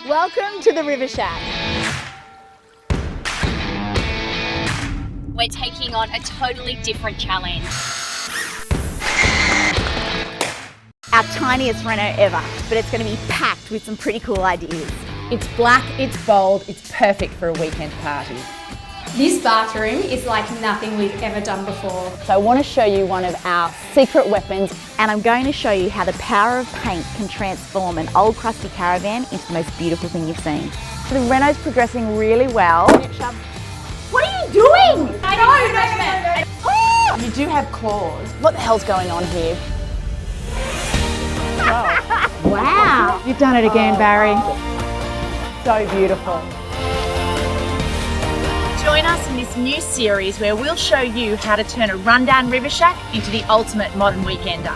Welcome to the River Shack. We're taking on a totally different challenge. Our tiniest reno ever, but it's going to be packed with some pretty cool ideas. It's black, it's bold, it's perfect for a weekend party. This bathroom is like nothing we've ever done before. So I want to show you one of our secret weapons. And I'm going to show you how the power of paint can transform an old crusty caravan into the most beautiful thing you've seen. So the reno's progressing really well. What are you doing? You do have claws. What the hell's going on here? Wow. You've done it again, Barry. So beautiful. Join us in this new series where we'll show you how to turn a rundown river shack into the ultimate modern weekender.